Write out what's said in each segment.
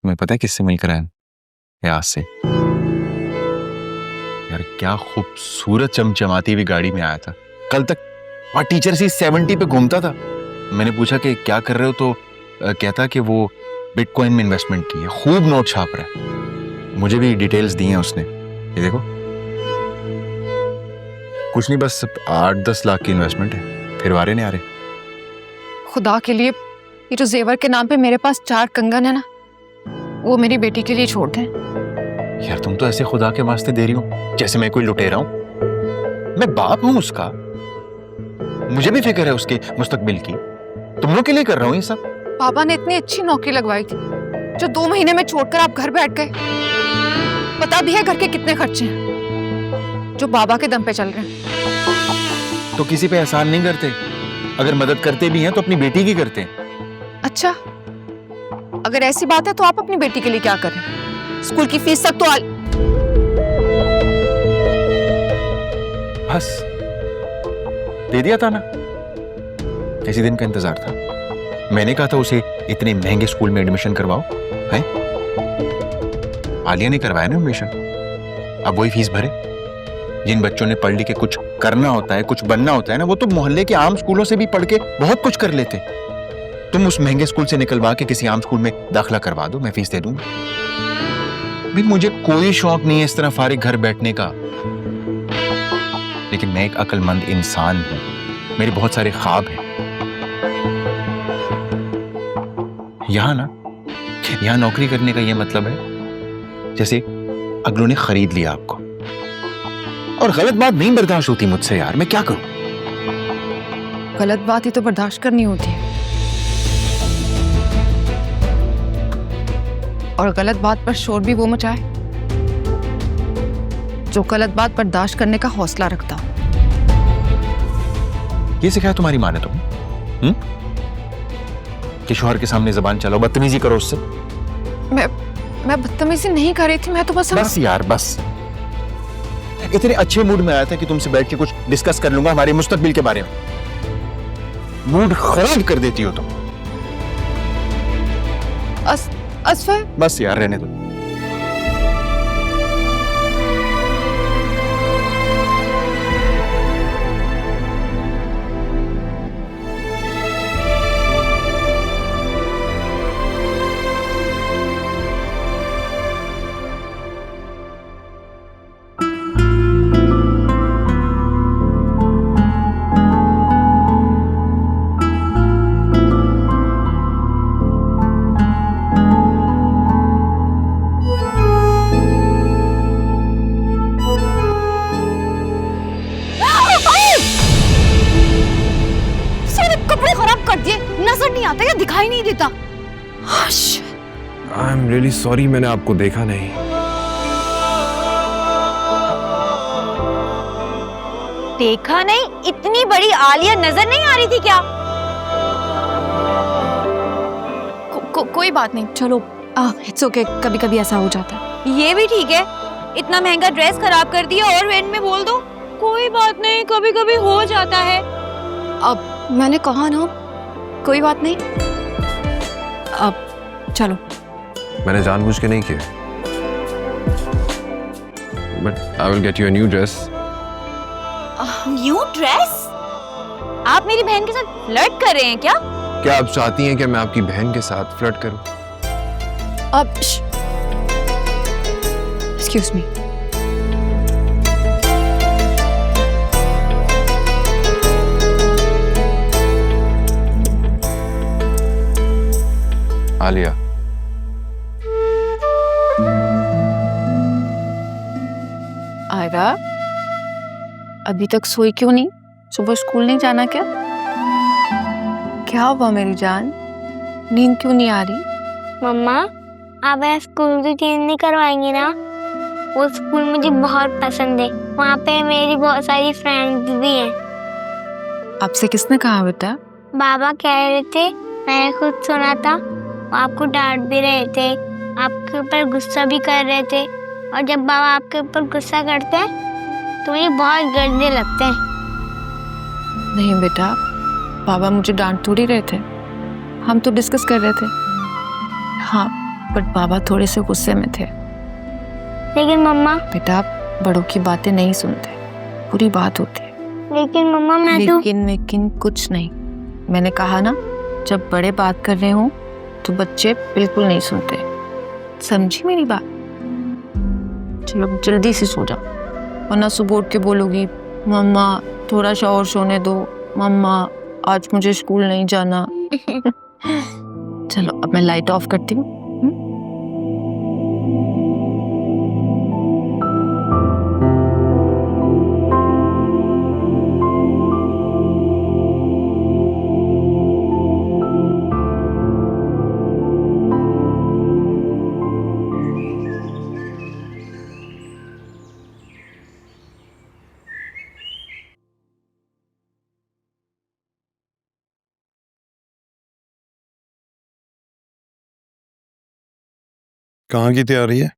तुम्हें पता है किससे मिलकर आया? यार से। यार क्या खूबसूरत चमचमाती हुई गाड़ी में आया था। कल तक और टीचर सी 70 पे घूमता था। मैंने पूछा कि क्या कर रहे हो, तो कहता कि वो बिटकॉइन में इन्वेस्टमेंट की है, खूब नोट छाप रहा है। मुझे भी डिटेल्स दी हैं उसने, ये देखो। कुछ नहीं, बस 8-10 लाख की इन्वेस्टमेंट है, फिर वारे नहीं आ रहे। खुदा के लिए ये जो जेवर के नाम पे मेरे पास 4 कंगन है ना, वो मेरी बेटी के लिए छोड़ दें। यार तुम तो ऐसे खुदा के वास्ते दे रही हो जैसे मैं कोई लुटेरा हूं। मैं बाप हूं उसका, मुझे भी फिक्र है उसके मुस्तकबिल की। तुम लोग के लिए कर रहा हूं ये सब। पापा ने इतनी अच्छी नौकरी लगवाई थी जो 2 महीने में छोड़कर आप घर बैठ गए। पता भी है घर के कितने खर्चे हैं जो बाबा के दम पे चल रहे हैं। तो किसी पे एहसान नहीं करते, अगर मदद करते भी हैं तो अपनी बेटी की करते हैं। अच्छा, अगर ऐसी बात है तो आप अपनी बेटी के लिए क्या करें? स्कूल की फीस तक तो बस दे दिया था ना, इसी दिन का इंतजार था। मैंने कहा था उसे इतने महंगे स्कूल में एडमिशन करवाओ, हैं? आलिया ने करवाया ना एडमिशन, अब वही फीस भरे। जिन बच्चों ने पढ़ लिख के कुछ करना होता है, कुछ बनना होता है ना, वो तो मोहल्ले के आम स्कूलों से भी पढ़ के बहुत कुछ कर लेते। तुम उस महंगे स्कूल से निकलवा के किसी आम स्कूल में दाखिला करवा दो, मैं फीस दे दूंगा। भी मुझे कोई शौक नहीं है इस तरह फारिग घर बैठने का, लेकिन मैं एक अक्लमंद इंसान हूं, मेरे बहुत सारे ख्वाब हैं। यहां नौकरी करने का यह मतलब है जैसे अगलों ने खरीद लिया आपको, और गलत बात नहीं बर्दाश्त होती मुझसे। यार मैं क्या करूं? गलत बात ही तो बर्दाश्त करनी होती है, और गलत बात पर शोर भी वो मचाए जो गलत बात बर्दाश्त करने का हौसला रखता हो। ये सिखाया तुम्हारी माँ ने तुम्हें कि शौहर के सामने जबान चलाओ, बदतमीजी करो उससे? मैं बदतमीजी नहीं कर रही थी, मैं तो बस यार बस इतने अच्छे मूड में आया था कि तुमसे बैठ के कुछ डिस्कस कर लूंगा हमारे मुस्तकबिल के बारे में। मूड खराब कर देती हो तुम। असफर, बस यार रहने दो। नजर नहीं आता या दिखाई नहीं देता। आई एम रियली सॉरी, मैंने आपको देखा नहीं। देखा नहीं? इतनी बड़ी आलिया नजर नहीं आ रही थी क्या? कोई बात नहीं, चलो इट्स ओके, कभी कभी ऐसा हो जाता है। ये भी ठीक है, इतना महंगा ड्रेस खराब कर दिया और एंड में बोल दो कोई बात नहीं, कभी कभी हो जाता है। अब मैंने कहा ना, कोई बात नहीं। अब चलो। मैंने जानबूझ के नहीं किया, but I will get you a new dress. New dress? आप मेरी बहन के साथ फ्लर्ट कर रहे हैं क्या? क्या आप चाहती हैं कि मैं आपकी बहन के साथ फ्लर्ट करूं? अब एक्सक्यूज मी, आलिया, आयरा अभी तक सोई क्यों नहीं? सुबह स्कूल नहीं जाना क्या? क्या हुआ मेरी जान, नींद क्यों नहीं आ रही? मम्मा, आप स्कूल तो चेंज नहीं करवाएंगी ना? वो स्कूल मुझे बहुत पसंद है, वहाँ पे मेरी बहुत सारी फ्रेंड्स भी हैं। आपसे किसने कहा बेटा? बाबा कह रहे थे, मैंने खुद सुना था। वो आपको डांट भी रहे थे, आपके ऊपर गुस्सा भी कर रहे थे, और जब बाबा आपके ऊपर गुस्सा करते हैं तो मुझे बहुत गंदे लगते हैं। नहीं बेटा, बाबा मुझे डांट थोड़ी रहे थे, हम तो डिस्कस कर रहे थे। हाँ, बट बाबा थोड़े से गुस्से में थे। लेकिन मम्मा बेटा बड़ों की बातें नहीं सुनते, बुरी बात होती है। लेकिन मम्मा मैं तो लेकिन कुछ नहीं। मैंने कहा ना, जब बड़े बात कर रहे हो तो बच्चे बिल्कुल नहीं सुनते। समझी मेरी बात? चलो जल्दी से सो जाओ, वरना सुबह उठ के बोलोगी मम्मा थोड़ा सा और सोने दो, मम्मा आज मुझे स्कूल नहीं जाना। चलो अब मैं लाइट ऑफ करती हूँ। कहाँ की तैयारी है?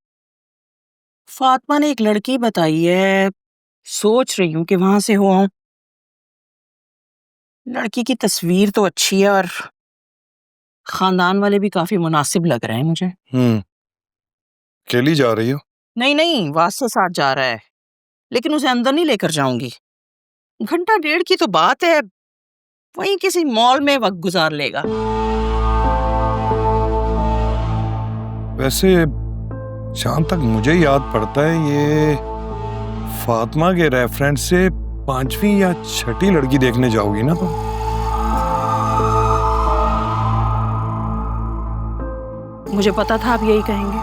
फातिमा ने एक लड़की बताई है, सोच रही हूँ कि वहां से हो आऊं। लड़की की तस्वीर तो अच्छी है और खानदान वाले भी काफी मुनासिब लग रहे हैं मुझे। अकेली जा रही हो? नहीं, वास्ते साथ जा रहा है, लेकिन उसे अंदर नहीं लेकर जाऊंगी। घंटा डेढ़ की तो बात है, वहीं किसी मॉल में वक्त गुजार लेगा। वैसे जहाँ तक मुझे याद पड़ता है, ये फातिमा के रेफरेंस से 5वीं या 6ठी लड़की देखने जाओगी ना तुम? मुझे पता था आप यही कहेंगे,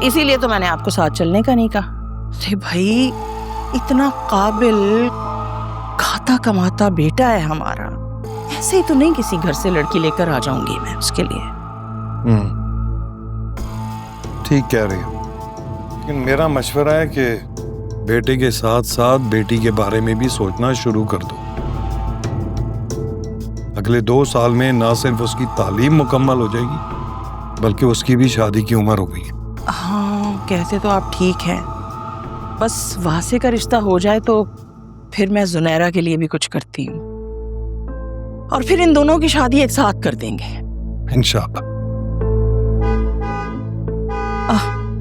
इसीलिए तो मैंने आपको साथ चलने का नहीं कहा। अरे भाई, इतना काबिल खाता कमाता बेटा है हमारा, ऐसे ही तो नहीं किसी घर से लड़की लेकर आ जाऊंगी मैं उसके लिए। ठीक कह रही हो, लेकिन मेरा मशवरा है कि बेटे के साथ साथ बेटी के बारे में भी सोचना शुरू कर दो। अगले 2 साल में ना सिर्फ उसकी तालीम मुकम्मल हो जाएगी, बल्कि उसकी भी शादी की उम्र हो गई है। हाँ, कहते तो आप ठीक हैं, बस वासे का रिश्ता हो जाए तो फिर मैं जुनैरा के लिए भी कुछ करती हूँ, और फिर इन दोनों की शादी एक साथ कर देंगे इंशाअल्लाह।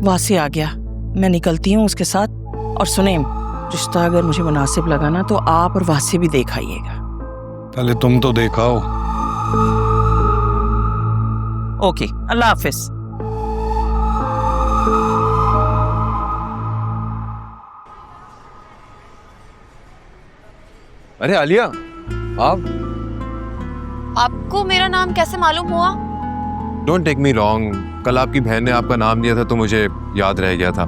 वासे आ गया, मैं निकलती हूँ उसके साथ। और सुने, रिश्ता अगर मुझे मुनासिब लगा ना तो आप और वासे भी देख आइएगा। पहले तुम तो देखाओ। ओके, अल्लाह हाफिज। अरे आलिया, आपको मेरा नाम कैसे मालूम हुआ? डोंट टेक मी रॉन्ग, कल आपकी बहन ने आपका नाम लिया था तो मुझे याद रह गया था।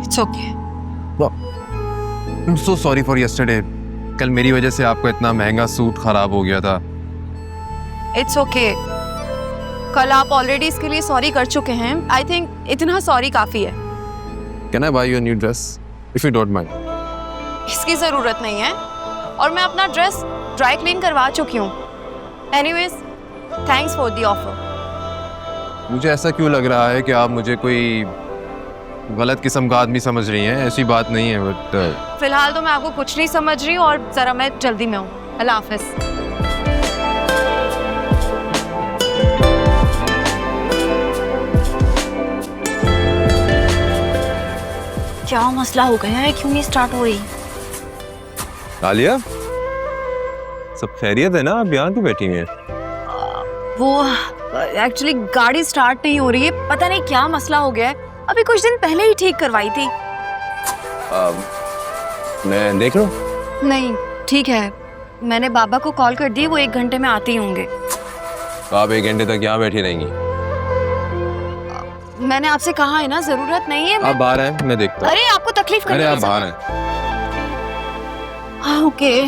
It's okay. I am so sorry for yesterday. कल मेरी वजह से आपको इतना महंगा सूट खराब हो गया था। It's okay. कल आप ऑलरेडी इसके लिए सॉरी कर चुके हैं। आई थिंक इतना सॉरी काफी है। Can I by your new dress if you don't mind? इसकी जरूरत नहीं है, और मैं अपना ड्रेस ड्राई क्लीन करवा चुकी हूँ। Anyways, thanks for the offer. मुझे ऐसा क्यों लग रहा है कि आप मुझे कोई गलत किस्म का आदमी समझ रही हैं? ऐसी बात नहीं है, बट फिलहाल तो मैं आपको कुछ नहीं समझ रही हूँ, और जरा मैं जल्दी में हूँ। अल्लाह हाफिज। क्या मसला हो गया है, क्यों नहीं स्टार्ट हो रही? आलिया, सब खैरियत है ना? आप यहाँ क्यों बैठी हैं? वो एक्चुअली गाड़ी स्टार्ट नहीं हो रही है, पता नहीं क्या मसला हो गया है। अभी कुछ दिन पहले ही ठीक करवाई थी। मैं देख रहा हूँ। नहीं, ठीक है, मैंने बाबा को कॉल कर दी, वो 1 घंटे में आते ही होंगे। तो आप 1 घंटे तक यहाँ बैठी रहेंगी? मैंने आपसे कहा है ना, जरूरत नहीं है। आप बाहर हैं, मैं देखता हूँ। अरे आपको तकलीफ अरे करने आप की बाहर हैं। ओके।